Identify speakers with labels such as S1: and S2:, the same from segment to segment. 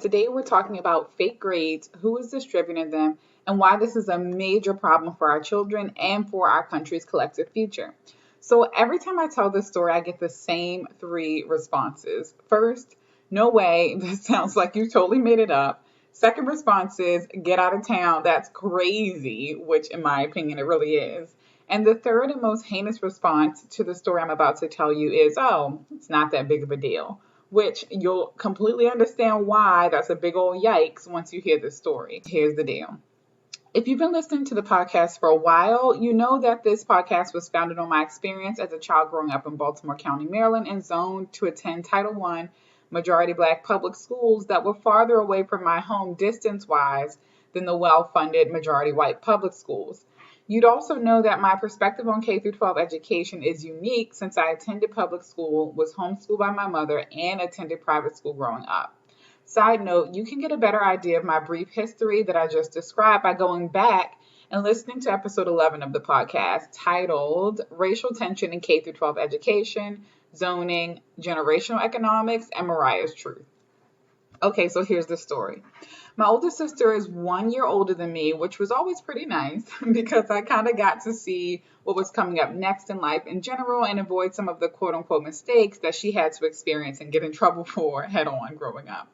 S1: Today we're talking about fake grades, who is distributing them, and why this is a major problem for our children and for our country's collective future. So every time I tell this story, I get the same three responses. First, no way, this sounds like you totally made it up. Second response is, get out of town, that's crazy, which in my opinion it really is. And the third and most heinous response to the story I'm about to tell you is, oh, it's not that big of a deal, which you'll completely understand why that's a big old yikes once you hear the story. Here's the deal. If you've been listening to the podcast for a while, you know that this podcast was founded on my experience as a child growing up in Baltimore County, Maryland, and zoned to attend Title I majority black public schools that were farther away from my home distance wise than the well funded majority white public schools. You'd also know that my perspective on K through 12 education is unique since I attended public school, was homeschooled by my mother, and attended private school growing up. Side note, you can get a better idea of my brief history that I just described by going back and listening to episode 11 of the podcast titled Racial Tension in K through 12 Education, Zoning, Generational Economics, and Mariah's Truth. Okay, so here's the story. My older sister is 1 year older than me, which was always pretty nice because I kind of got to see what was coming up next in life in general and avoid some of the quote unquote mistakes that she had to experience and get in trouble for head on growing up.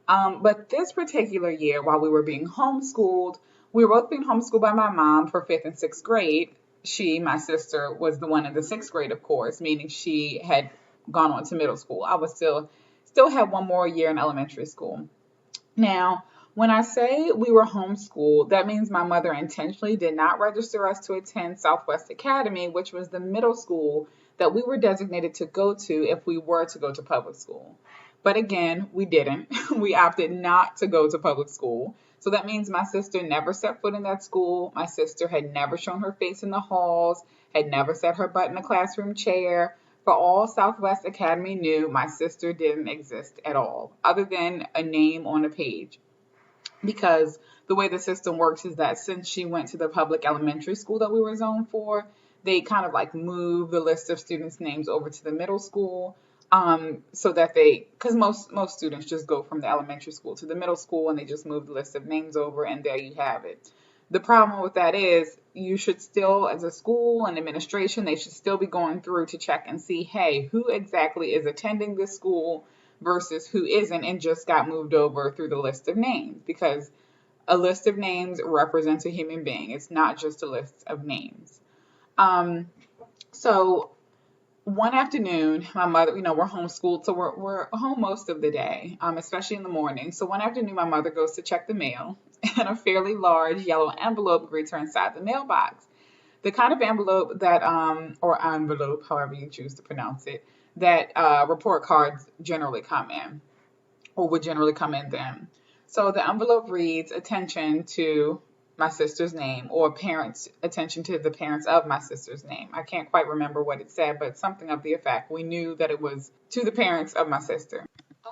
S1: But this particular year, while we were being homeschooled, we were both being homeschooled by my mom for fifth and sixth grade. She, my sister, was the one in the sixth grade, of course, meaning she had gone on to middle school. I was still had one more year in elementary school. Now, when I say we were homeschooled, that means my mother intentionally did not register us to attend Southwest Academy, which was the middle school that we were designated to go to if we were to go to public school. But again, we didn't. We opted not to go to public school. So that means my sister never set foot in that school. My sister had never shown her face in the halls, had never set her butt in a classroom chair. For all Southwest Academy knew, my sister didn't exist at all, other than a name on a page. Because the way the system works is that since she went to the public elementary school that we were zoned for, they kind of like move the list of students' names over to the middle school. So that because most students just go from the elementary school to the middle school and they just move the list of names over and there you have it. The problem with that is you should still, as a school and administration, they should still be going through to check and see, hey, who exactly is attending this school versus who isn't and just got moved over through the list of names, because a list of names represents a human being. It's not just a list of names. So one afternoon, my mother, we're homeschooled, so we're home most of the day, especially in the morning. So one afternoon, my mother goes to check the mail, and a fairly large yellow envelope greets her inside the mailbox. The kind of envelope that, or envelope, however you choose to pronounce it, that report cards generally come in, or would generally come in then. So the envelope reads, attention to my sister's name, or parents, attention to the parents of my sister's name. I can't quite remember what it said, but something of the effect. We knew that it was to the parents of my sister.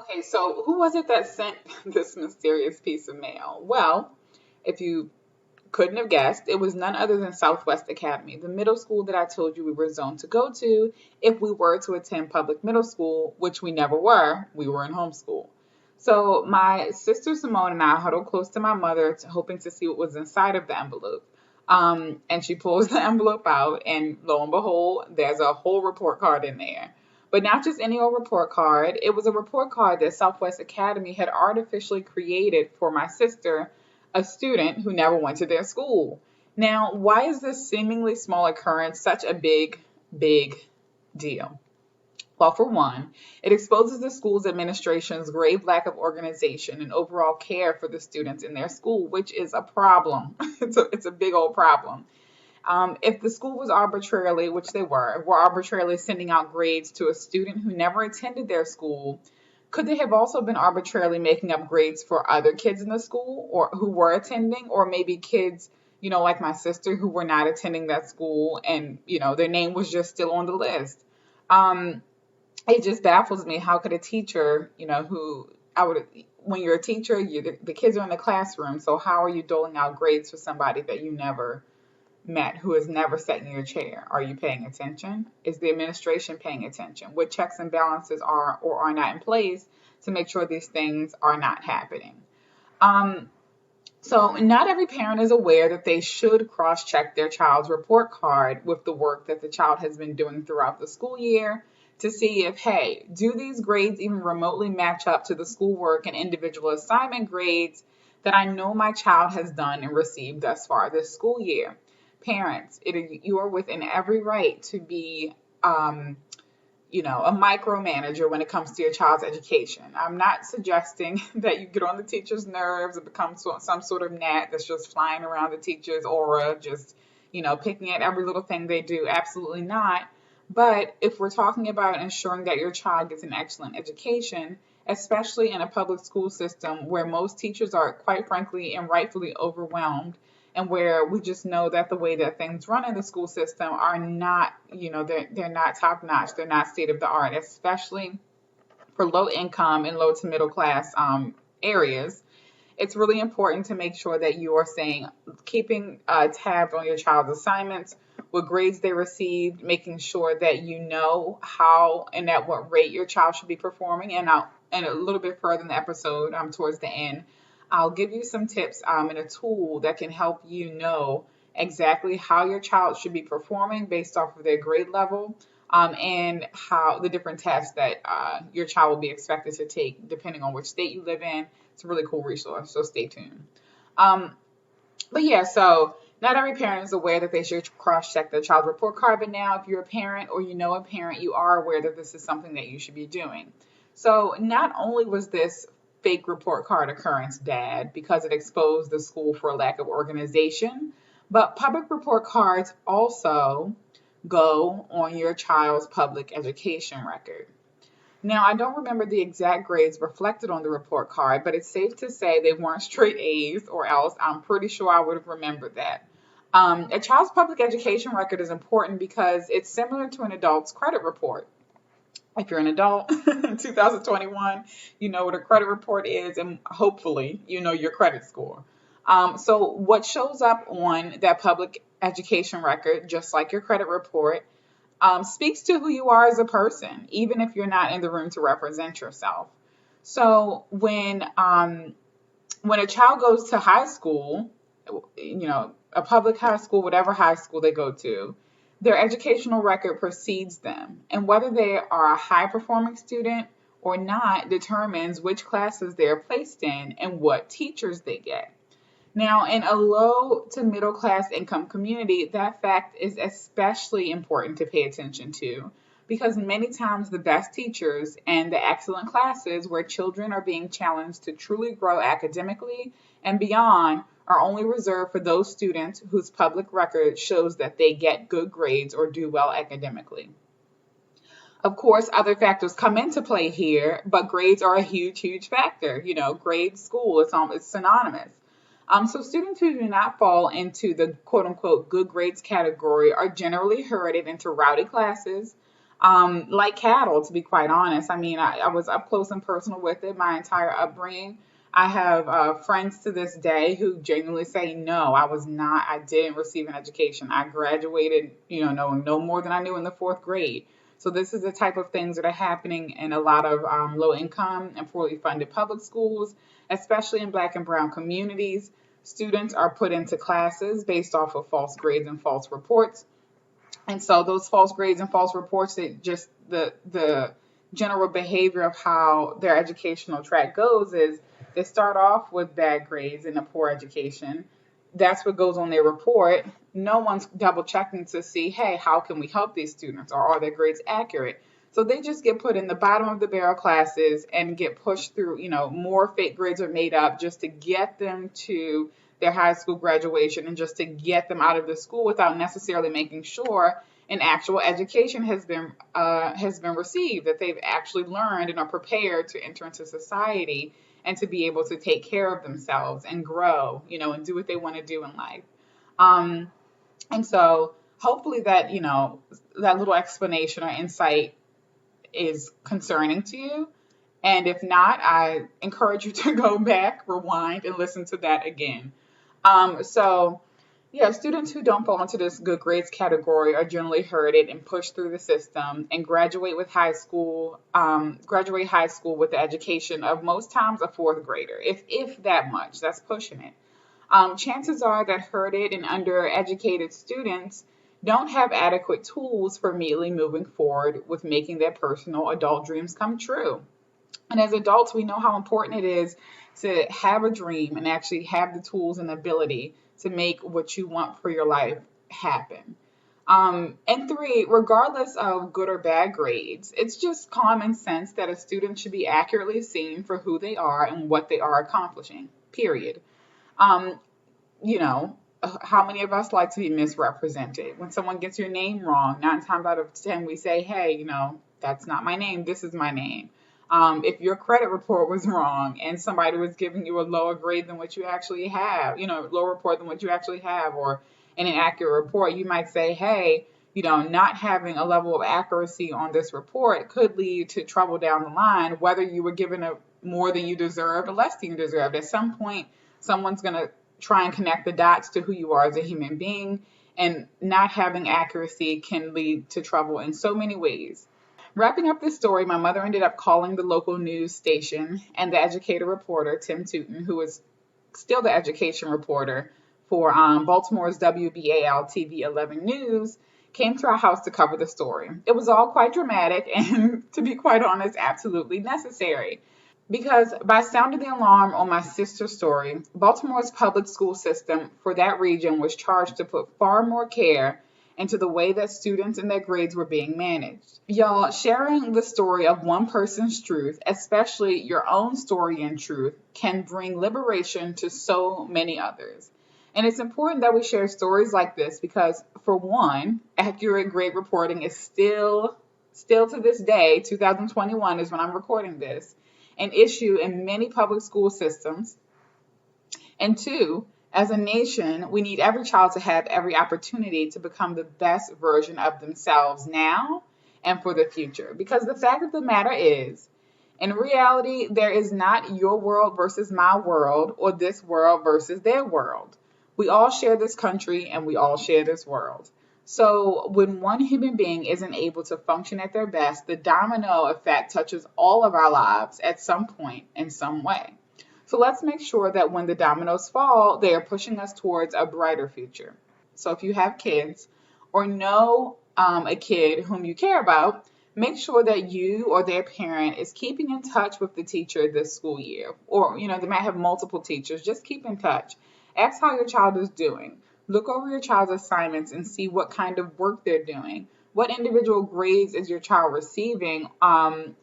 S1: Okay, so who was it that sent this mysterious piece of mail? Well, if you couldn't have guessed, it was none other than Southwest Academy, the middle school that I told you we were zoned to go to if we were to attend public middle school, which we never were. We were in homeschool. So my sister Simone and I huddled close to my mother, hoping to see what was inside of the envelope. And she pulls the envelope out, and lo and behold, there's a whole report card in there. But not just any old report card. It was a report card that Southwest Academy had artificially created for my sister, a student who never went to their school. Now, why is this seemingly small occurrence such a big, big deal? Well, for one, it exposes the school's administration's grave lack of organization and overall care for the students in their school, which is a problem. It's a big old problem. If the school was arbitrarily, which they were arbitrarily sending out grades to a student who never attended their school, could they have also been arbitrarily making up grades for other kids in the school or who were attending, or maybe kids, like my sister who were not attending that school and, their name was just still on the list? It just baffles me. How could a teacher, when you're a teacher, the kids are in the classroom. So how are you doling out grades for somebody that you never met, who has never sat in your chair? Are you paying attention? Is the administration paying attention? What checks and balances are or are not in place to make sure these things are not happening. Um, so, not every parent is aware that they should cross check their child's report card with the work that the child has been doing throughout the school year to see if, hey, do these grades even remotely match up to the schoolwork and individual assignment grades that I know my child has done and received thus far this school year? Parents, you are within every right to be a micromanager when it comes to your child's education. I'm not suggesting that you get on the teacher's nerves and become some sort of gnat that's just flying around the teacher's aura, just, picking at every little thing they do. Absolutely not. But if we're talking about ensuring that your child gets an excellent education, especially in a public school system where most teachers are, quite frankly and rightfully, overwhelmed, and where we just know that the way that things run in the school system are not, they're not top notch, they're not state of the art, especially for low income and low to middle class areas. It's really important to make sure that you are keeping tabs on your child's assignments, what grades they received, making sure that you know how and at what rate your child should be performing. And a little bit further in the episode, towards the end, I'll give you some tips and a tool that can help you know exactly how your child should be performing based off of their grade level, and how the different tests that your child will be expected to take depending on which state you live in. It's a really cool resource, so stay tuned. But yeah, so not every parent is aware that they should cross-check their child's report card, but now if you're a parent or you know a parent, you are aware that this is something that you should be doing. So not only was this fake report card occurrence bad because it exposed the school for a lack of organization, but public report cards also go on your child's public education record. Now, I don't remember the exact grades reflected on the report card, but it's safe to say they weren't straight A's, or else I'm pretty sure I would have remembered that. A child's public education record is important because it's similar to an adult's credit report. If you're an adult in 2021, you know what a credit report is, and hopefully you know your credit score. So what shows up on that public education record, just like your credit report, speaks to who you are as a person, even if you're not in the room to represent yourself. So when a child goes to high school, a public high school, whatever high school they go to, their educational record precedes them, and whether they are a high-performing student or not determines which classes they are placed in and what teachers they get. Now, in a low to middle class income community, that fact is especially important to pay attention to because many times the best teachers and the excellent classes where children are being challenged to truly grow academically and beyond are only reserved for those students whose public record shows that they get good grades or do well academically. Of course, other factors come into play here, but grades are a huge, huge factor. Grade school, it's synonymous. So students who do not fall into the quote-unquote good grades category are generally herded into rowdy classes, like cattle, to be quite honest. I mean, I was up close and personal with it my entire upbringing. I have friends to this day who genuinely say, no, I didn't receive an education. I graduated, knowing no more than I knew in the fourth grade. So this is the type of things that are happening in a lot of low income and poorly funded public schools, especially in Black and brown communities. Students are put into classes based off of false grades and false reports. And so those false grades and false reports, the general behavior of how their educational track goes is they start off with bad grades and a poor education. That's what goes on their report. No one's double checking to see, hey, how can we help these students, or are their grades accurate? So they just get put in the bottom of the barrel classes and get pushed through, more fake grades are made up just to get them to their high school graduation and just to get them out of the school without necessarily making sure an actual education has been received, that they've actually learned and are prepared to enter into society and to be able to take care of themselves and grow, and do what they want to do in life. And so hopefully that, that little explanation or insight is concerning to you. And if not, I encourage you to go back, rewind, and listen to that again. So Yeah, students who don't fall into this good grades category are generally herded and pushed through the system and graduate high school with the education of most times a fourth grader, if that much. That's pushing it. Chances are that herded and undereducated students don't have adequate tools for immediately moving forward with making their personal adult dreams come true. And as adults, we know how important it is to have a dream and actually have the tools and ability to make what you want for your life happen. And three, regardless of good or bad grades, it's just common sense that a student should be accurately seen for who they are and what they are accomplishing, period. Um, how many of us like to be misrepresented? When someone gets your name wrong, 9 times out of 10 we say, hey, that's not my name, this is my name. If your credit report was wrong and somebody was giving you a lower grade than what you actually have, lower report than what you actually have, or an inaccurate report, you might say, hey, not having a level of accuracy on this report could lead to trouble down the line, whether you were given a more than you deserved or less than you deserved. At some point, someone's going to try and connect the dots to who you are as a human being, and not having accuracy can lead to trouble in so many ways. Wrapping up this story, my mother ended up calling the local news station, and the educator reporter, Tim Tootin, who is still the education reporter for Baltimore's WBAL TV 11 News, came to our house to cover the story. It was all quite dramatic and, to be quite honest, absolutely necessary. Because by sounding the alarm on my sister's story, Baltimore's public school system for that region was charged to put far more care into the way that students and their grades were being managed. Y'all, sharing the story of one person's truth, especially your own story and truth, can bring liberation to so many others. And it's important that we share stories like this because, for one, accurate grade reporting is still to this day, 2021 is when I'm recording this, an issue in many public school systems. And two, as a nation, we need every child to have every opportunity to become the best version of themselves now and for the future. Because the fact of the matter is, in reality, there is not your world versus my world or this world versus their world. We all share this country and we all share this world. So when one human being isn't able to function at their best, the domino effect touches all of our lives at some point in some way. So let's make sure that when the dominoes fall, they are pushing us towards a brighter future. So if you have kids or know a kid whom you care about, make sure that you or their parent is keeping in touch with the teacher this school year. Or, they might have multiple teachers. Just keep in touch. Ask how your child is doing. Look over your child's assignments and see what kind of work they're doing. What individual grades is your child receiving and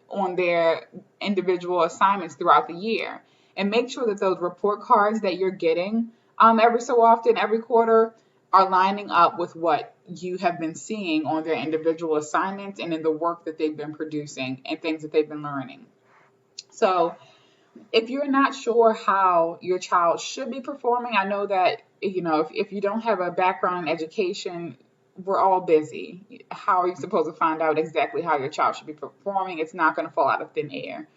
S1: on their individual assignments throughout the year? And make sure that those report cards that you're getting every so often, every quarter, are lining up with what you have been seeing on their individual assignments and in the work that they've been producing and things that they've been learning. So if you're not sure how your child should be performing, I know that, if you don't have a background in education, we're all busy. How are you supposed to find out exactly how your child should be performing? It's not going to fall out of thin air.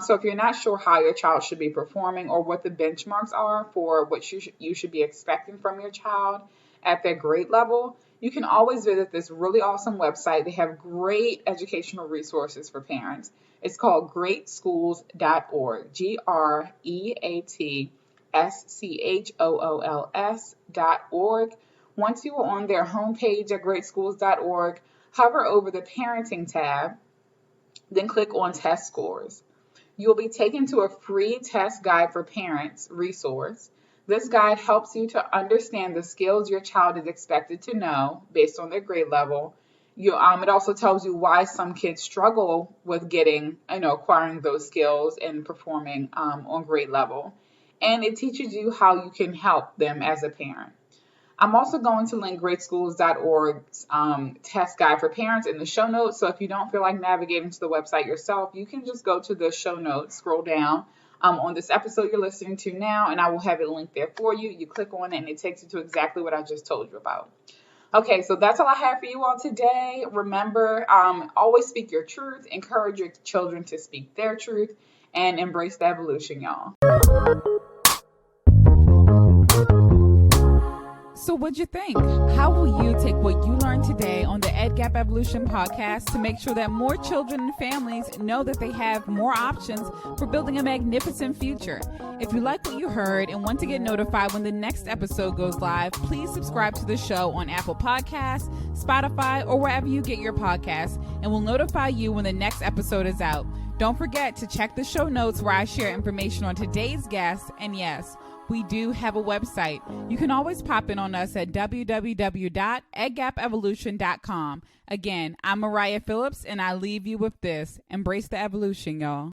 S1: So if you're not sure how your child should be performing or what the benchmarks are for what you should be expecting from your child at their grade level, you can always visit this really awesome website. They have great educational resources for parents. It's called greatschools.org, greatschools.org. Once you are on their homepage at greatschools.org, hover over the parenting tab, then click on test scores. You'll be taken to a free test guide for parents resource. This guide helps you to understand the skills your child is expected to know based on their grade level. It also tells you why some kids struggle with acquiring those skills and performing on grade level. And it teaches you how you can help them as a parent. I'm also going to link greatschools.org's test guide for parents in the show notes. So if you don't feel like navigating to the website yourself, you can just go to the show notes, scroll down on this episode you're listening to now, and I will have it linked there for you. You click on it and it takes you to exactly what I just told you about. Okay, so that's all I have for you all today. Remember, always speak your truth, encourage your children to speak their truth, and embrace the evolution, y'all. So what'd you think? How will you take what you learned today on the EdGap Evolution podcast to make sure that more children and families know that they have more options for building a magnificent future? If you like what you heard and want to get notified when the next episode goes live, please subscribe to the show on Apple Podcasts, Spotify, or wherever you get your podcasts, and we'll notify you when the next episode is out. Don't forget to check the show notes where I share information on today's guest, and yes, we do have a website. You can always pop in on us at www.edgapevolution.com. Again, I'm Mariah Phillips, and I leave you with this. Embrace the evolution, y'all.